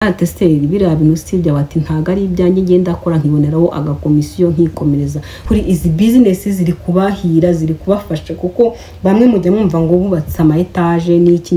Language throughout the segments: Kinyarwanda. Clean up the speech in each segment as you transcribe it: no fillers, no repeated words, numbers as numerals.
Ateseri biriya bintu sibya bati ntago ari ibyanjye ngenda akora nkiboneraho agakomisiyo nkikomereza kuri izi business ziri kubahira ziri kubafasha kuko bamwe mujya mwumva ngo bubatse ama etage n'iki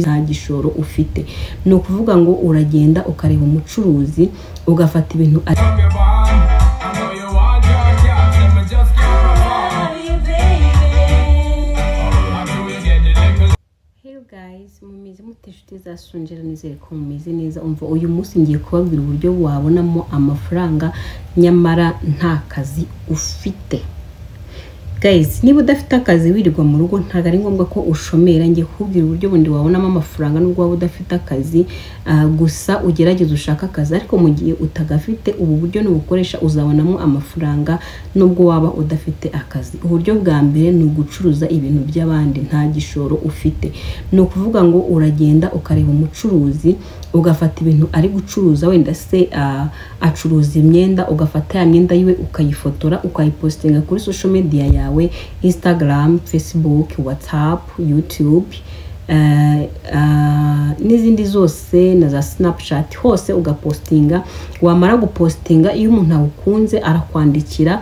nta gishoro ufite no kuvuga ngo uragenda ukareba umucuruzi ugafata ibintu guys mumize muteshuti zasonjera nizere ko mumize neza umva uyu munsi ngiye kubabwira uburyo wabonamo amafaranga nyamara nta kazi ufite. Guys niba udafite akazi wirirwa mu rugo ntago ari ngombwa ko ushomera ngiye kubwira uburyo bundi wabonamo amafaranga nubwo waba udafite akazi gusa ugerageza ushaka akazi ariko mu gihe utagafite ubu buryo n'ubukoresha uzabonamo amafaranga nubwo waba udafite akazi. Uburyo bwa mbere ni ugucuruza ibintu by'abandi nta gishoro ufite. No kuvuga ngo uragenda ukareba umucuruzi ugafata ibintu ari gucuruza wenda se acuruza imyenda ugafata ya myenda yiwe ukayifotora ukayipostinga kuri social media yawe Instagram, Facebook, WhatsApp, YouTube n'izindi zose na za Snapchat hose ugapostinga. Wamara gupostinga iyo umuntu awukunze arakwandikira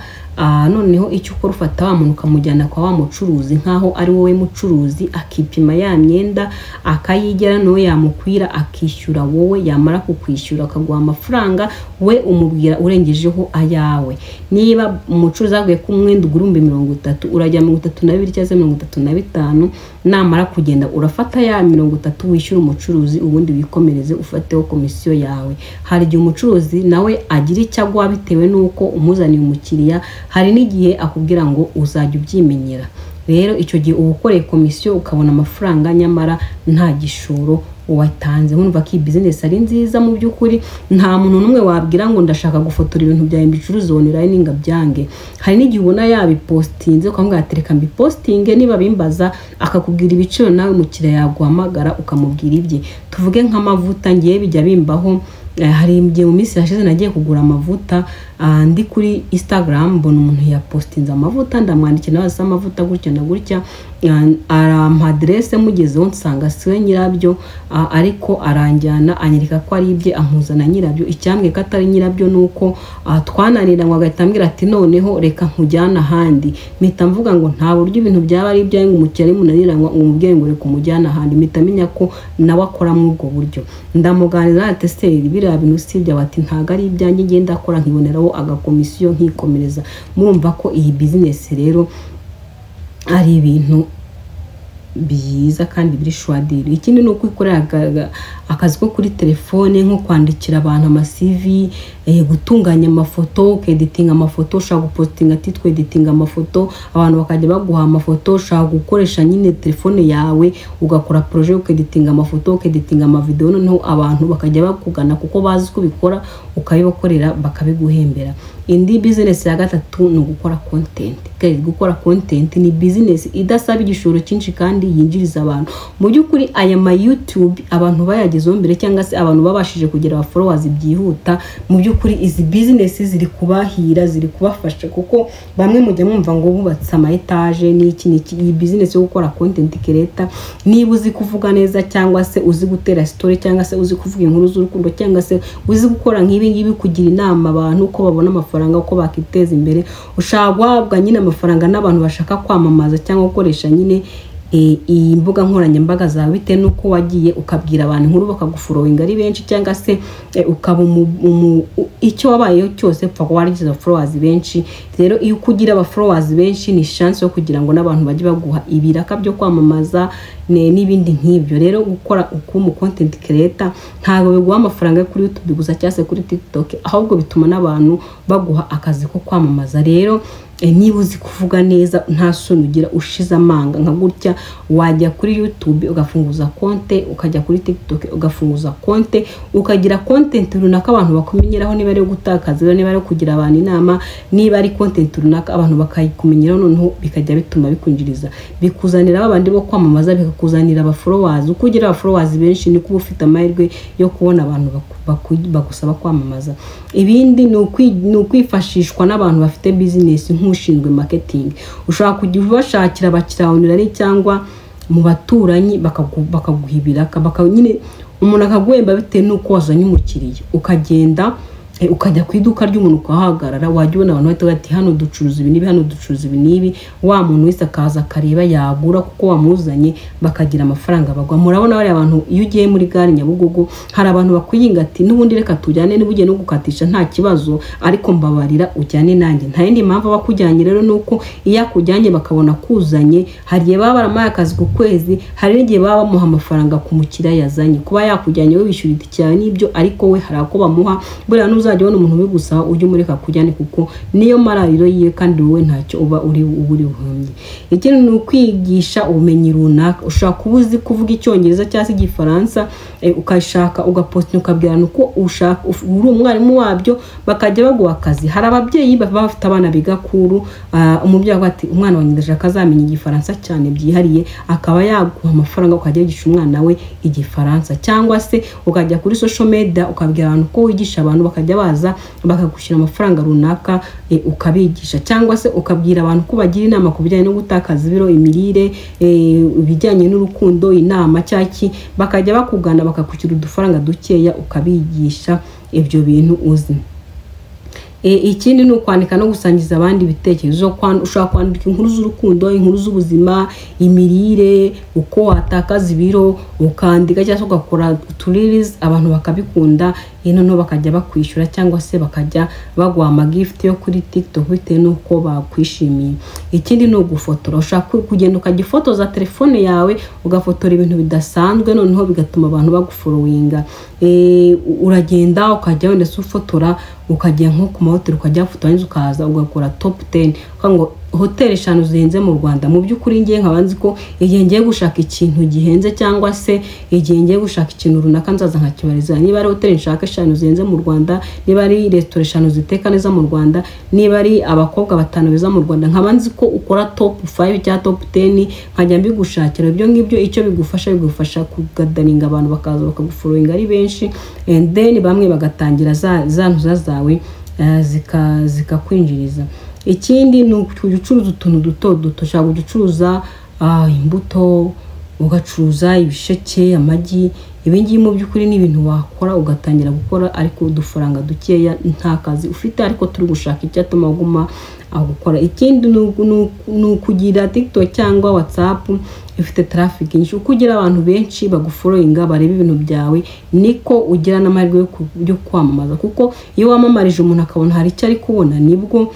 noneho icyo ukora ufata wa muntu ukamujyana kwa wa mucuruzi nkaho ari wowe mucuruzi akipima ya myenda akayigera no yamukwira akishyura wowe yamara kukwishyura akaguha amafaranga we umubwira urengejeho ayawe. Niba umucuruzi aguye ku mwenda ugurumbe 30 urajya 32 cyangwa 35 namara kugenda urafata ya 30 wishyura umucuruzi ubundi wikomereze ufateho komisiyo yawe. Hari igihe umucuruzi nawe agira icyagwa bitewe nuko umuzaniye umukiriya hari n'igihe akubwira ngo uzajya ubyimenyera. Rero icyo gihe ubukoreye komisiyo ukabona amafaranga nyamara nta gishoro watanze. Nkumva ko business ari nziza mu byukuri nta muntu numwe wabwira ngo ndashaka gufotora ibintu bya mbicuruza online ngabyange. Hari n'igihe ubona yabipostinze ukamubwira atereka mbipostinge niba bimbaza akakubwira ibiciro nawe mukira yaguhamagara ukamubwira ibye. Tuvuge nk'amavuta ngiye bijya bimbaho hari igihe mu minsi yashize nagiye kugura amavuta ndi kuri Instagram mbona umuntu yapostinze amavuta ndamwandikira nawe amavuta gutya na gutya arampa adresse mugezeho nsanga siwe nyirabyo ariko aranjyana anyereka ko ari ibye ampuzana nyirabyo. Icyambwe katari nyirabyo nuko twananira ngo agatambwira ati noneho reka nkujyana handi mpita mvuga ngo nta buryo ibintu byaba ari ibyaye ngo umukire munanira ngo umubwire ngo reka umujyana handi mpita menya ko nawe akora mu ubwo buryo. Ndamuganira ateseri biriya bintu sibya bati ntago ari ibyanjye ngenda akora nkiboneraho agakomisiyo nkikomereza. Murumva ko iyi business rero ari ibintu biza kandi biri shwadiri. Ikindi no kwikorera akazi ko kuri telefone nko kwandikira abantu ama CV gutunganya amafoto editing amafoto ushaka gupostinga titwe editing amafoto abantu bakajya baguha amafoto ushaka gukoresha nyine telefone yawe ugakora project editing amafoto editing amavideo noneho abantu bakajya bakugana kuko bazi ko bikora ukayibakorera bakabiguhembera. Indi business ya gatatu no gukora content. Guys gukora content ni business idasaba igishoro cyinshi kandi yinjiriza abantu. Mu byukuri aya ma YouTube abantu bayagezeho mbere cyangwa se abantu babashije kugera followers byihuta mu byukuri izi business ziri kubahira ziri kubafasha kuko bamwe mujya mwumva ngo bubatse ama etage n'iki iyi business yo gukora content creator niba uzi kuvuga neza cyangwa se uzi gutera story cyangwa se uzi kuvuga inkuru z'urukundo cyangwa se uzi gukora nk'ibi ngibi kugira inama abantu uko babona amafaranga uko bakiteza imbere ushaka guhabwa nyine amafaranga n'abantu bashaka kwamamaza cyangwa gukoresha nyine iyi mbuga nkoranyambaga zawe bite nuko wagiye ukabwira abantu inkuru bakagufollowinga ari benshi cyangwa se ukaba icyo wabayeho cyose pfa kwarigiza followers benshi. Rero iyo kugira aba followers benshi ni chance yo kugira ngo n'abantu bajye baguha ibiraka byo kwamamaza n'ibindi nk'ibyo. Rero gukora uko content creator ntago biguha amafaranga kuri YouTube gusa cyase kuri TikTok ahubwo bituma n'abantu baguha akazi ko kwamamaza. Rero niba uzi kuvuga neza nta soni ugira ushiza amanga nka gutya wajya kuri YouTube ugafunguza konte ukajya kuri TikTok ugafunguza konte ukagira content runaka abantu bakumenyeraho niba ari gutakaza niba ari kugira abantu inama niba ari content runaka abantu bakayikumenyeraho noneho bikajya bituma bikunjiriza bikuzanira abandi bo kwamamaza bikakuzanira aba followers ukugira aba followers benshi ni kuba ufite amahirwe yo kubona abantu bagusaba kwamamaza. Ibindi ni ukwifashishwa n'abantu bafite business nk'ushinzwe marketing ushaka kujya ubashakira abakiriya online cyangwa mu baturanyi bakaguhibira nyine umuntu akaguhemba bitewe nuko wazanye umukiriya, ukagenda ukajya ku iduka ry'umuntu ukahagarara, wajya ubona abantu bahita bati hano ducuruza ibi nibi, hano ducuruza ibi nibi, wa muntu wese akaza akareba yagura kuko wamuzanye, bakagira amafaranga bagwa. Murabona bari abantu iyo ugiye muri gare Nyabugogo hari abantu bakwiyinga ati n'ubundi reka tujyane, niba ugiye no gukatisha nta kibazo ariko mbabarira ujyane nanjye. Nta yindi mpamvu bakujyanye rero nuko iyo akujyanye bakabona kuzanye, hari igihe baba baramaye akazi ku kwezi, hari n'igihe baba bamuha amafaranga ku mukiriya yazanye. Kuba yakujyanye we bishyura itike yawe n'ibyo, ariko we hari ako bamuha. Buriya uzajya ubona umuntu ubigusaba ujye umureka kujyane kuko niyo marariro yiwe kandi wowe ntacyo uba uri buhomye. Ikindi ni ukwigisha ubumenyi runaka. Ushaka kuba uzi kuvuga Icyongereza cyangwa se Igifaransa, ukashaka ugapostinga ukabwirana uko ushaka, uri umwarimu wabyo, bakajya baguha akazi. Hari ababyeyi baba bafite abana biga kuru, umubyeyi avuga ati umwana wanjye ndashaka azamenya Igifaransa cyane byihariye, akaba yaguha amafaranga ukajya wigisha umwana we Igifaransa. Cyangwa se ukajya kuri social media ukabwira abantu ko wigisha abantu, bakajya baza bakagushyira amafaranga runaka ukabigisha. Cyangwa se ukabwira abantu ko bagira inama ku bijyanye no gutakaza ibiro, imirire, ibijyanye n'urukundo, inama cyaki, bakajya bakugana bakakwishyura udufaranga dukeya ukabigisha ibyo bintu uzi. Ikindi ni ukwandika no gusangiza abandi ibitekerezo. Ushaka kwandika inkuru z'urukundo, inkuru z'ubuzima, imirire, uko watakaza ibiro, ukandika cyangwa se ugakora reels abantu bakabikunda, noneho bakajya bakwishyura cyangwa se bakajya baguha amagift yo kuri TikTok bitewe nuko bakwishimiye. Ikindi ni ugufotora. Ushaka kugenda ukagifotoza telefone yawe ugafotora ibintu bidasanzwe, noneho bigatuma abantu bagufollowinga. Uragenda ukajya wenda ufotora, ukajya nko ku mahoteli ukajya gufotora, ukaza ugakora top 10 ngo hoteli 5 zihenze mu Rwanda. Mu by'ukuri ngiye nkabanzi ko igihe ngiye gushaka ikintu gihenze cyangwa se igihe ngiye gushaka ikintu runaka nzaza nkakibariza, niba ari hoteli nshaka 5 zihenze mu Rwanda, niba ari restaurant 5 ziteka neza mu Rwanda, niba ari abakobwa 5 beza mu Rwanda, nkabanzi ko ukora top 5 cyangwa top 10 nkajya mbigushakira. Ibyo ngibyo icyo bigufasha kugadaninga abantu bakaza bakagufollowinga ari benshi, and then bamwe bagatangira za ntuza zawe zikakwinjiriza. Ikindi ni ugucuruza utuntu duto. Ushaka gucuruza imbuto, ugacuruza ibisheke, amagi. Ibingibi mu by'ukuri ni ibintu wakora ugatangira gukora ariko udufaranga dukeya, nta kazi ufite ariko turi gushaka icyatuma uguma gukora. Ikindi ni ukugira TikTok cyangwa WhatsApp ifite traffic nyinshi. Uko ugira abantu benshi bagufollowinga bareba ibintu byawe, niko ugira n'amahirwe yo kwamamaza. Kuko iyo wamamarije umuntu akabona hari icyo ari kubona, nibwo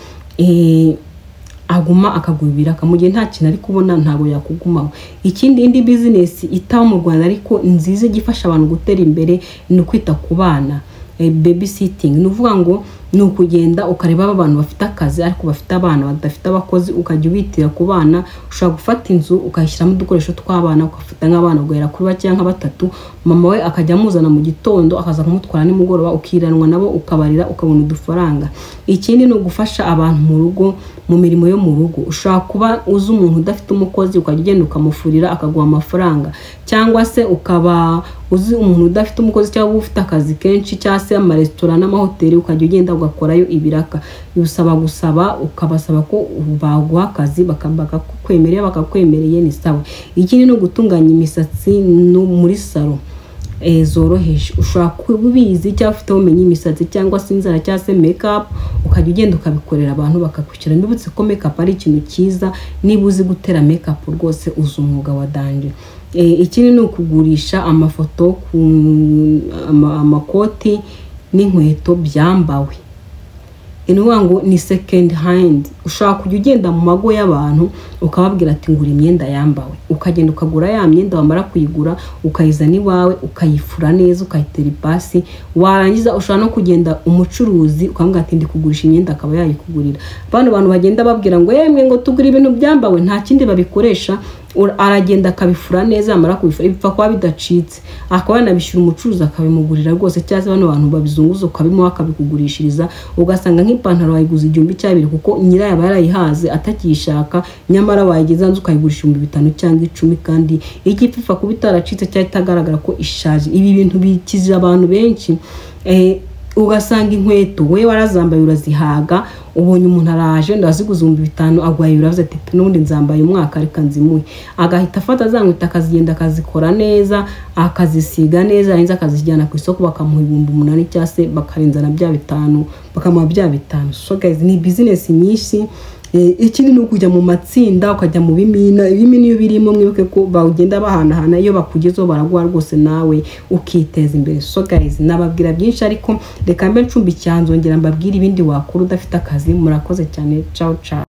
aguma akagubira. Akamugiye nta kintu ari kubona ntago yakugumaho. Ikindi indi business itaho mu Rwanda ariko nziza gifasha abantu gutera imbere ni kwita ku bana, babysitting. Nuvuga ngo ni ukugenda ukareba abantu bafite akazi ariko bafite abana badafite abakozi, ukajya ubitira ku bana. Ushaka gufata inzu ukayishyiramo udukoresho tw'abana, ukafata nk'abana ugahera kuri bake cyangwa 3, mama we akajya amuzana mu gitondo akaza kumutwara nimugoroba, ukiranwa nabo ukabarira ukabona udufaranga. Ikindi ni ugufasha abantu mu rugo, mu mirimo yo mu rugo. Ushaka kuba uzi umuntu udafite umukozi ukajya ugenda ukamufurira akaguha amafaranga, cyangwa se ukaba uzi umuntu udafite umukozi cyangwa ufite akazi kenshi cyangwa se amaresitora n'amahoteli, ukajya ugenda ugakorayo ibiraka. Gusaba ukabasaba ko baguha akazi bakakwemereye ni sawa. Ikindi no gutunganya imisatsi muri salo zoroheje. Ushaka kubizi cyangwa ufite ubumenyi imisatsi cyangwa se inzara cyangwa se makeup, ukajya ugenda ukabikorera abantu bakakwishyura. Mbibutse ko makeup ari ikintu cyiza, niba uzi gutera makeup rwose uzi umwuga wa danje. Ikindi ni ukugurisha amafoto, amakoti n'inkweto byambawe. Ngo ni second hand. Ushaka kujya ugenda mu mago y'abantu ukababwira ati ngura imyenda yambawe, ukagenda ukagura ya myenda, wamara kuyigura ukayizana iwawe ukayifura neza ukayitera ipasi. Warangiza ushaka no kugenda umucuruzi ukambwira ati ndi kugurisha imyenda, akaba yayikugurira. Abantu bagenda babwira ngo yemwe ngo tugura ibintu byambawe, nta kindi babikoresha. Aragenda akabifura neza, amara kubifura bipfa kwa bidacitse, akaba yanabishyura umucuruzi akabimugurira rwose. Cyangwa bano bantu babizunguza ukabimuha akabikugurishiriza, ugasanga nk'ipantaro wayiguze 1,200 kuko nyirayo aba yarayihaze atakishaka, nyamara wayigeza nzu ukayigurisha 5,000 cyangwa 10, kandi igipfa kuba itaracitse cyangwa itagaragara ko ishaje. Ibi bintu bikizira abantu benshi. ugasanga inkweto we warazambaye urazihaga, ubonye umuntu araje ndaziguza 5,000 agwaye uravuze ati n'undi nzambaye umwaka reka nzimuhe, agahita afata za nkweto akazigenda akazikora neza akazisiga neza, yarinze akazijyana ku isoko bakamuha 8,000 cyangwa se bakarenza na bya 5 bakamuha bya 5. So guys, ni business nyinshi. Ikindi ni ukujya mu matsinda ukajya mu bimina iyo birimo mwibuke ko bagenda bahanahana, iyo bakugezeho baraguha rwose nawe ukiteza imbere. So guys, nababwira byinshi ariko reka mbe ncumbi cyanzongera mbabwira ibindi wakora udafite akazi. Murakoze cyane, ciao ciao.